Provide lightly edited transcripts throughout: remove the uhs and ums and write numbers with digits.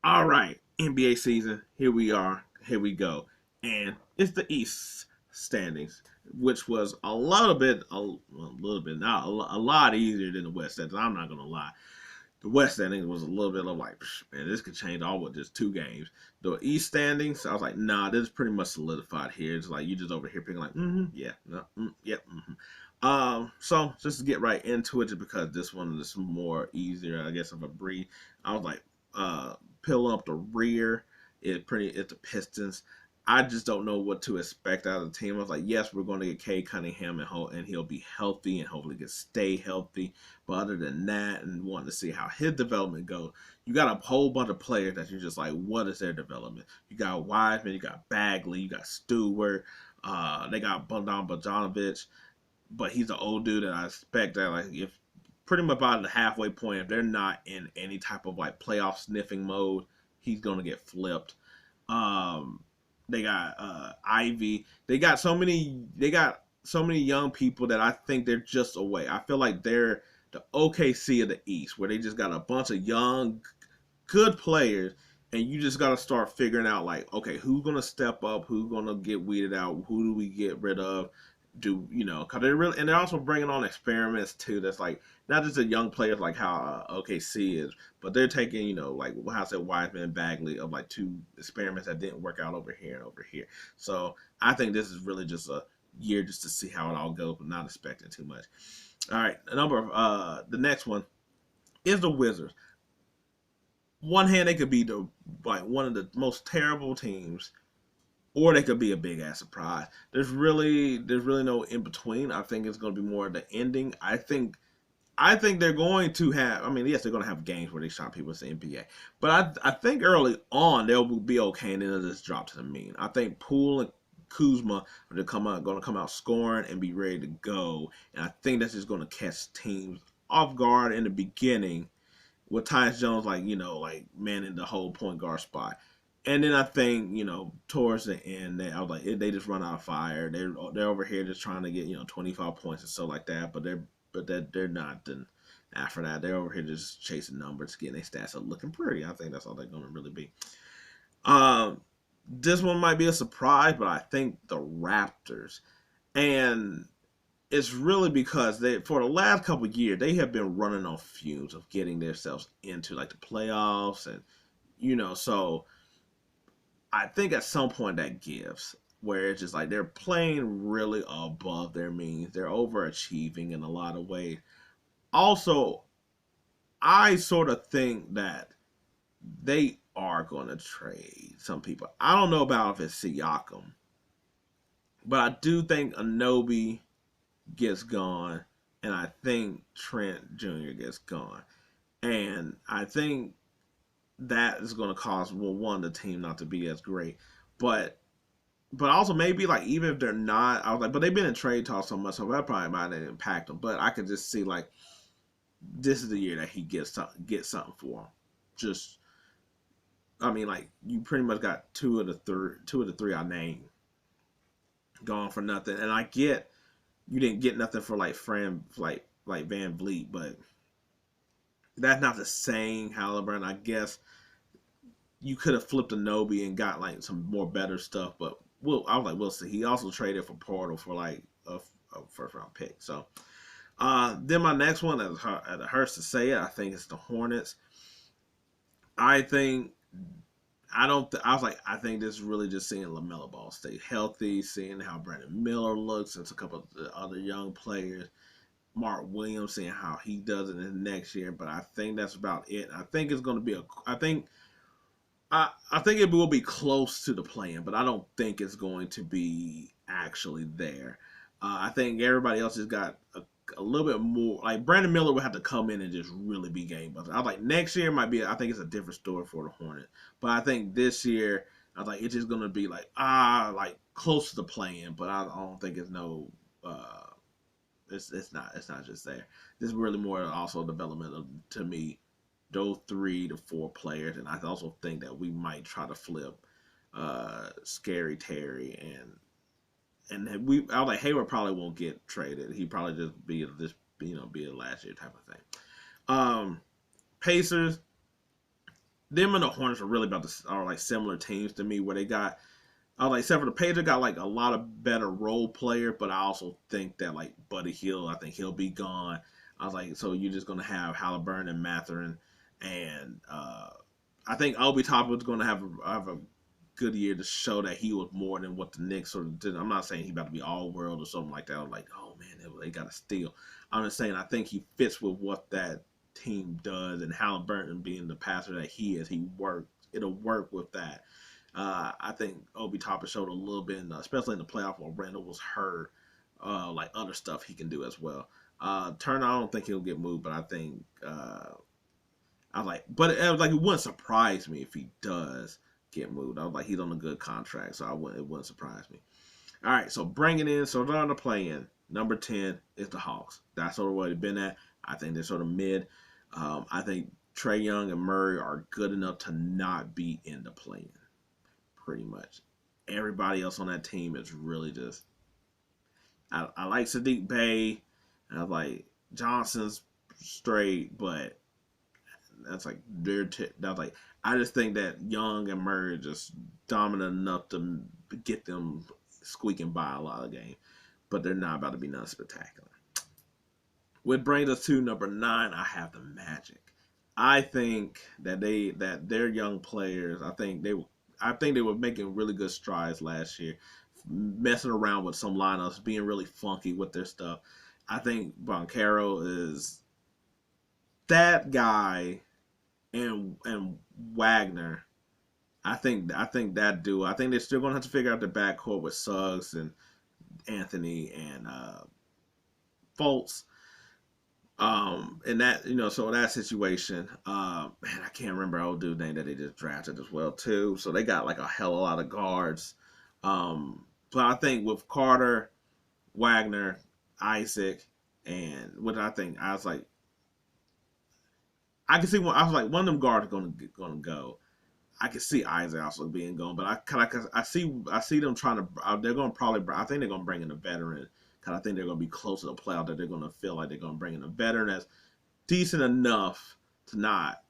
All right, NBA season. Here we are. Here we go. And it's the East standings, which was not a lot easier than the West standings. I'm not gonna lie. The West standings was a little bit of like, man, this could change all with just 2 games. The East standings, I was like, nah, this is pretty much solidified here. It's like you just over here picking like, yeah, no, yep. So just to get right into it, just because this one is more easier, I guess, of a breed. I was like, peel up the rear. It's the Pistons. I just don't know what to expect out of the team. I was like, yes, we're going to get Cade Cunningham and he'll be healthy and hopefully can stay healthy. But other than that, and wanting to see how his development goes, you got a whole bunch of players that you're just like, what is their development? You got Wiseman, you got Bagley, you got Stewart, they got Bogdan Bogdanovic, but he's an old dude that I expect that like if pretty much about the halfway point, if they're not in any type of like playoff sniffing mode, he's gonna get flipped. Um, they got Ivy. They got so many young people that I think they're just away. I feel like they're the OKC of the East, where they just got a bunch of young, good players, and you just got to start figuring out like, okay, who's gonna step up, who's gonna get weeded out, who do we get rid of, do you know? Cause they're really, and they're also bringing on experiments too. That's like not just the young players like how OKC is, but they're taking like how I said Wiseman and Bagley of like 2 experiments that didn't work out over here and over here. So I think this is really just a year just to see how it all goes, but not expecting too much. All right, the next one is the Wizards. One hand, they could be the like one of the most terrible teams, or they could be a big ass surprise. There's really no in between. I think it's going to be more the ending. I think they're going to have. I mean, yes, they're going to have games where they shot people in the NBA, but I think early on they'll be okay, and then they'll just drop to the mean. I think Poole and Kuzma are going to come out scoring and be ready to go, and I think that's just going to catch teams off guard in the beginning with Tyus Jones like manning the whole point guard spot. And then I think towards the end, I was like they just run out of fire. They're over here just trying to get 25 points and stuff like that. They're not. Then after that, they're over here just chasing numbers, getting their stats up, looking pretty. I think that's all they're going to really be. Um, this one might be a surprise, but I think the Raptors, and it's really because they for the last couple of years they have been running on fumes of getting themselves into like the playoffs, and so I think at some point that gives where it's just like they're playing really above their means. They're overachieving in a lot of ways. Also, I sort of think that they are going to trade some people. I don't know about if it's Siakam, but I do think Anobi gets gone, and I think Trent Jr. gets gone. And I think that is going to cause one the team not to be as great, but also maybe like even if they're not, I was like, but they've been in trade talks so much, so that probably might not impact them. But I could just see like this is the year that he gets something for him. Just I mean, like you pretty much got two of the three I named gone for nothing, and I get you didn't get nothing for like like Van Vliet, but that's not the same caliber. I guess you could have flipped a Nobi and got like some more better stuff, but I was like, we'll see. He also traded for Portal for like a first round pick. So then my next one, as it hurts to say it, I think it's the Hornets. I think I don't. I was like, I think this is really just seeing Lamelo Ball stay healthy, seeing how Brandon Miller looks, and a couple of the other young players. Mark Williams, seeing how he does it in next year. But I think that's about it. I think it's going to be a. I think it will be close to the plan, but I don't think it's going to be actually there. I think everybody else has got a little bit more. Like Brandon Miller would have to come in and just really be game buster. I was like next year might be. I think it's a different story for the Hornets, but I think this year I was like it's just gonna be like close to the plan, but I don't think it's no. It's not just there. This is really more also development of to me those 3 to 4 players, and I also think that we might try to flip Scary Terry and I was like Hayward probably won't get traded. He probably just be a last year type of thing. Pacers, them and the Hornets are really about to are like similar teams to me, where they got like except for the Pacers got like a lot of better role player, but I also think that like Buddy Hield, I think he'll be gone. I was like, so you're just gonna have Halliburton and Mathurin, and I think Obi Toppin's gonna have a good year to show that he was more than what the Knicks sort of did. I'm not saying he's about to be all world or something like that. I'm like, oh man, they got to steal. I'm just saying I think he fits with what that team does, and Halliburton being the passer that he is, it'll work with that. I think Obi Toppin showed a little bit, especially in the playoff when Randall was hurt, like other stuff he can do as well. Turner, I don't think he'll get moved, but I think I was like, but it was like it wouldn't surprise me if he does get moved. I was like, he's on a good contract, so it wouldn't surprise me. All right, so bringing in, so they're on the play in. Number 10 is the Hawks. That's sort of where they've been at. I think they're sort of mid. I think Trae Young and Murray are good enough to not be in the play in, pretty much. Everybody else on that team is really just. I like Sadiq Bey. I like Johnson's straight, but that's like that's like I just think that Young and Murray are just dominant enough to get them squeaking by a lot of games, but they're not about to be nothing spectacular. Which brings us to number 9. I have the Magic. I think that their young players. I think they were making really good strides last year, messing around with some lineups, being really funky with their stuff. I think Banchero is that guy, and Wagner. I think that duo. I think they're still gonna have to figure out the backcourt with Suggs and Anthony and Fultz. And that so that situation, man, I can't remember old dude's name that they just drafted as well too. So they got like a hell of a lot of guards. But I think with Carter, Wagner, Isaac, and what I think I was like, I can see one. I was like, one of them guards are gonna go. I can see Isaac also being gone, but I see them trying to. They're gonna probably. I think they're gonna bring in a veteran because I think they're gonna be close to the playoff. That they're gonna feel like they're gonna bring in a veteran that's decent enough to not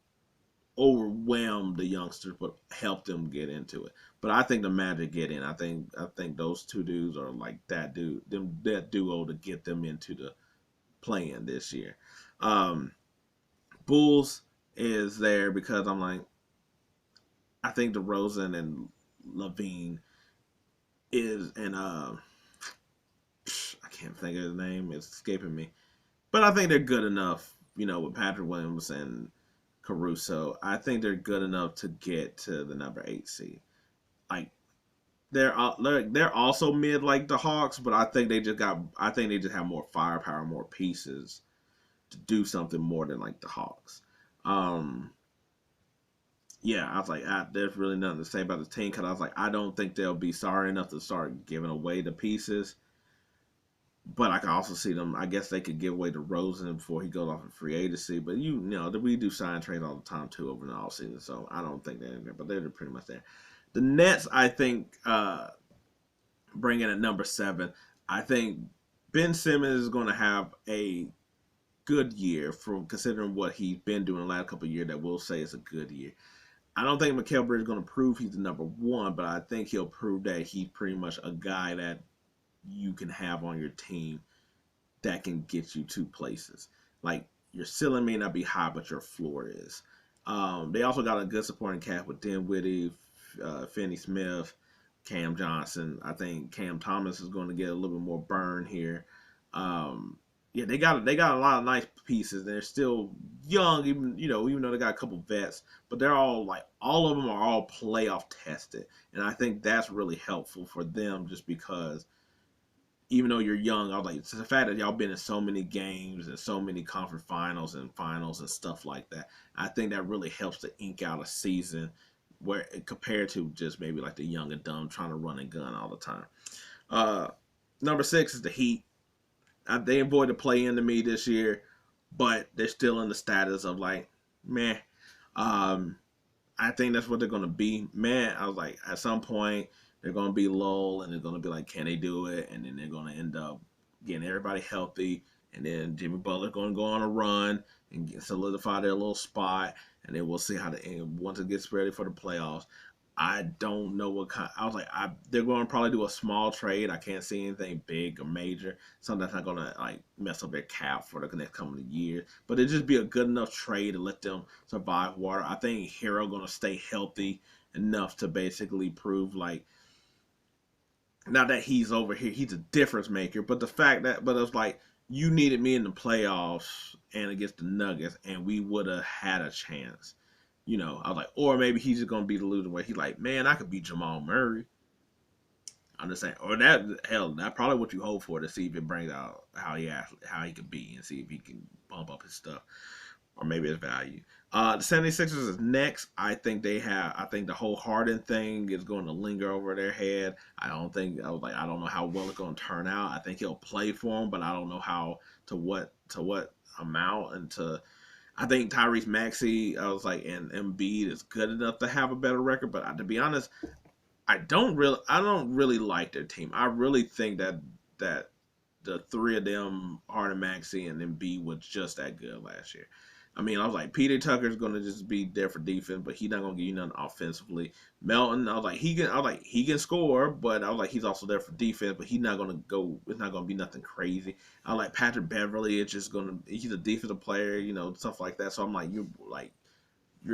overwhelm the youngsters, but help them get into it. But I think the Magic get in. I think those two dudes are like that duo to get them into the play-in this year. Um, Bulls is there because I'm like, I think DeRozan and Levine is, and I can't think of his name, it's escaping me, but I think they're good enough, with Patrick Williams and Caruso. I think they're good enough to get to the number 8 seed. Like they're also mid like the Hawks, but I think they just have more firepower, more pieces to do something more than like the Hawks. Um, yeah, I was like, there's really nothing to say about the team because I was like, I don't think they'll be sorry enough to start giving away the pieces. But I can also see them. I guess they could give away to Rosen before he goes off in free agency. But we do sign trades all the time too over the offseason, so I don't think they're in there. But they're pretty much there. The Nets, I think, bring in at number 7. I think Ben Simmons is going to have a good year from considering what he's been doing the last couple of years. That we'll say is a good year. I don't think Mikal Bridges is going to prove he's the number 1, but I think he'll prove that he's pretty much a guy that you can have on your team that can get you 2 places. Like, your ceiling may not be high, but your floor is. They also got a good supporting cast with Dinwiddie, Finney Smith, Cam Johnson. I think Cam Thomas is going to get a little bit more burn here. Yeah, they got a lot of nice pieces. They're still young, even though they got a couple vets, but they're all of them are all playoff tested, and I think that's really helpful for them just because even though you're young, I was like, it's the fact that y'all been in so many games and so many conference finals and stuff like that. I think that really helps to ink out a season where compared to just maybe like the young and dumb trying to run and gun all the time. Number 6 is the Heat. They avoided play into me this year, but they're still in the status of like, meh. I think that's what they're going to be. Man, I was like, at some point, they're going to be lull, and they're going to be like, can they do it? And then they're going to end up getting everybody healthy, and then Jimmy Butler going to go on a run and solidify their little spot, and then we'll see how the end once it gets ready for the playoffs. I don't know what kind. I was like, they're going to probably do a small trade. I can't see anything big or major. Something that's not going to like mess up their cap for the next couple of years. But it'd just be a good enough trade to let them survive water. I think Hero going to stay healthy enough to basically prove like, not that he's over here, he's a difference maker. But the fact that, but it's like you needed me in the playoffs and against the Nuggets, and we would have had a chance. I was like, or maybe he's just gonna be the loser where he's like, man, I could beat Jamal Murray. I'm just saying, or that hell, that's probably what you hope for to see if it brings out how he could be and see if he can bump up his stuff or maybe his value. The 76ers is next. I think the whole Harden thing is going to linger over their head. I don't know how well it's going to turn out. I think he'll play for him, but I don't know how to what amount and to. I think Tyrese Maxey, I was like, and Embiid is good enough to have a better record. But to be honest, I don't really like their team. I really think that the three of them, Harden, Maxey, and Embiid, was just that good last year. I mean, I was like, PJ Tucker's gonna just be there for defense, but he's not gonna give you nothing offensively. Melton, he can score, but I was like, he's also there for defense, but he's not gonna go. It's not gonna be nothing crazy. I like Patrick Beverly. He's a defensive player, stuff like that. So I'm like, you're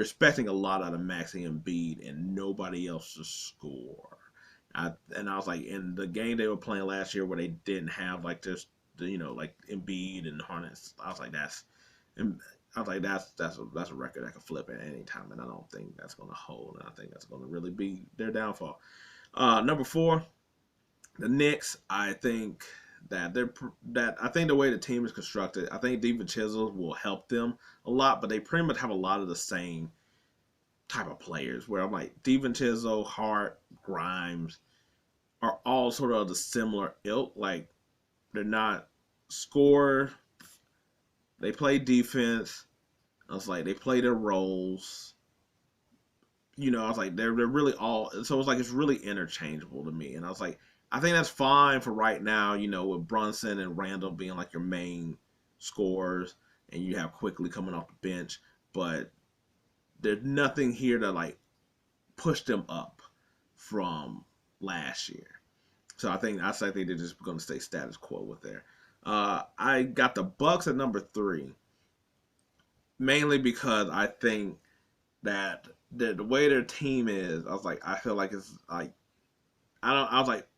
expecting a lot out of Maxey and Embiid and nobody else to score. I was like, in the game they were playing last year where they didn't have like this, like Embiid and Harness. I was like, that's a record that can flip at any time, and I don't think that's going to hold. And I think that's going to really be their downfall. Number 4, the Knicks. I think the way the team is constructed, I think DiVincenzo will help them a lot, but they pretty much have a lot of the same type of players. Where I'm like, DiVincenzo, Hart, Grimes are all sort of the similar ilk. Like they're not score. They play defense. I was like, they play their roles. I was like, they're really all. So it's like it's really interchangeable to me. And I was like, I think that's fine for right now. With Brunson and Randall being like your main scorers, and you have Quickly coming off the bench, but there's nothing here to like push them up from last year. So I think they're just going to stay status quo with there. I got the Bucks at number 3, mainly because I think that the way their team is, I feel like it's like I was like,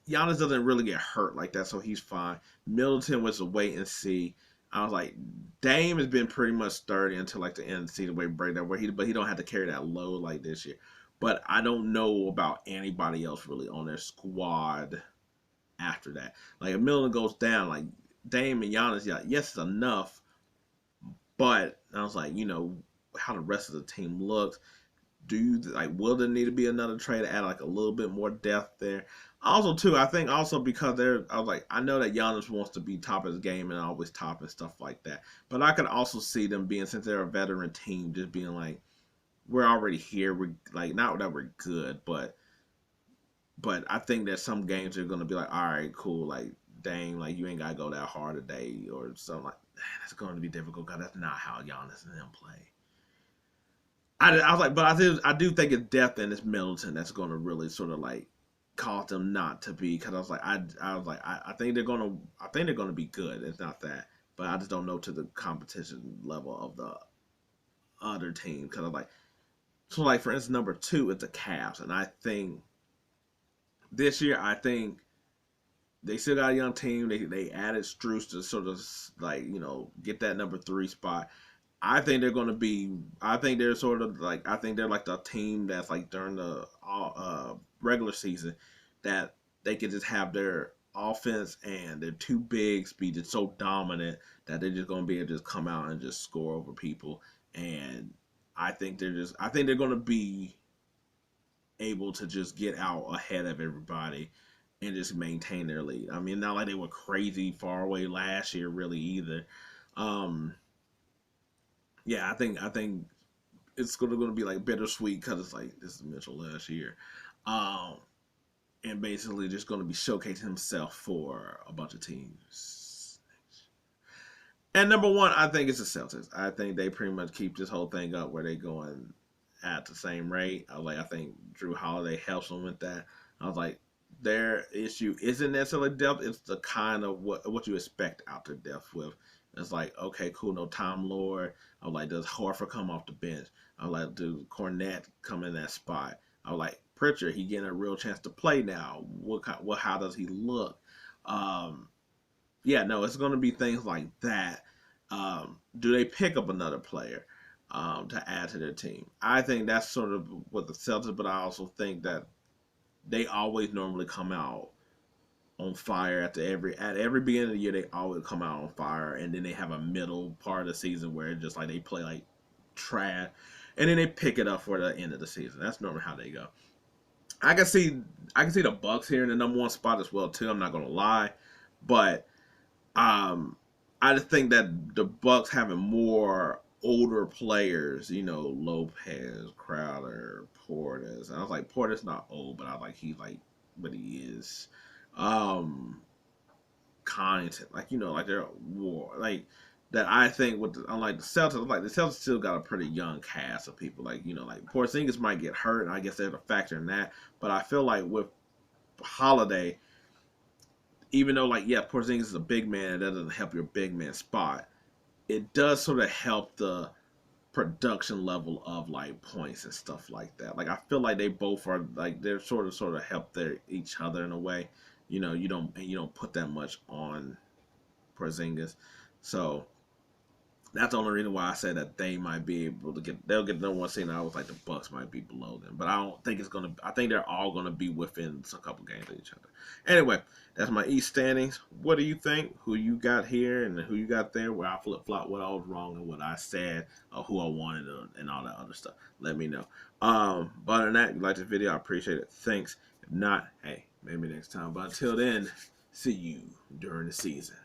Giannis doesn't really get hurt like that, so he's fine. Middleton was a wait and see. I was like, Dame has been pretty much sturdy until like the end of the season, where he break that, but he don't have to carry that load like this year. But I don't know about anybody else really on their squad after that. Like if Middleton goes down, like Dame and Giannis, yeah, yes, it's enough. But I was like, how the rest of the team looks. Will there need to be another trade to add like a little bit more depth there? Also, too, I think also because I was like, I know that Giannis wants to be top of his game and always top and stuff like that. But I could also see them being, since they're a veteran team, just being like, we're already here. We're like, not that we're good, but I think that some games are gonna be like, all right, cool, like dang, like you ain't gotta go that hard today or something like. Man, that's going to be difficult because that's not how Giannis and them play. I was like, but I do think it's depth in this Middleton that's going to really sort of like cause them not to be. Because I was like, I think they're gonna be good. It's not that, but I just don't know to the competition level of the other team. Because I'm like, so like for instance, number 2 is the Cavs, and I think this year they still got a young team. They added Strus to sort of like get that number 3 spot. I think they're going to be. I think they're sort of like. I think they're like the team that's like during the regular season that they could just have their offense and their 2 bigs be just so dominant that they're just going to be able to just come out and just score over people. And I think they're going to be able to just get out ahead of everybody and just maintain their lead. I mean, not like they were crazy far away last year, really either. Um, yeah, I think it's gonna be like bittersweet because it's like this is Mitchell last year, um, and basically just gonna be showcasing himself for a bunch of teams. And number one, I think it's the Celtics. I think they pretty much keep this whole thing up where they going at the same rate. I think Drew Holiday helps them with that. I was like, their issue isn't necessarily depth; it's the kind of what you expect out the depth with. It's like, okay, cool, no Tom Lord. I was like, does Horford come off the bench? I was like, does Cornette come in that spot? I was like, Pritchard, he getting a real chance to play now. How does he look? Um, yeah, no, it's going to be things like that. Do they pick up another player to add to their team? I think that's sort of what the Celtics, but I also think that they always normally come out on fire at every beginning of the year. They always come out on fire, and then they have a middle part of the season where it's just like they play like trash, and then they pick it up for the end of the season. That's normally how they go. I can see I can see the Bucks here in the number one spot as well too. I'm not gonna lie, but um, I just think that the Bucks having more older players, Lopez, Crowder, Portis. I was like, Portis not old, but I like but he is. Um, Connaughton, like they're war, like that. I think unlike the Celtics, like the Celtics still got a pretty young cast of people. Like Porzingis might get hurt, and I guess there's a factor in that. But I feel like with Holiday, even though Porzingis is a big man, it doesn't help your big man spot. It does sort of help the production level of like points and stuff like that. Like I feel like they both are like they're sort of help each other in a way. You don't put that much on Porzingis, so that's the only reason why I said that they might be able to they'll get number one seed. And I was like the Bucks might be below them, but I don't think it's gonna. I think they're all gonna be within a couple games of each other. Anyway, that's my East standings. What do you think? Who you got here and who you got there? Where I flip flop, what I was wrong and what I said, or who I wanted, and all that other stuff. Let me know. But other than that, if you like this video, I appreciate it. Thanks. If not, hey, maybe next time. But until then, see you during the season.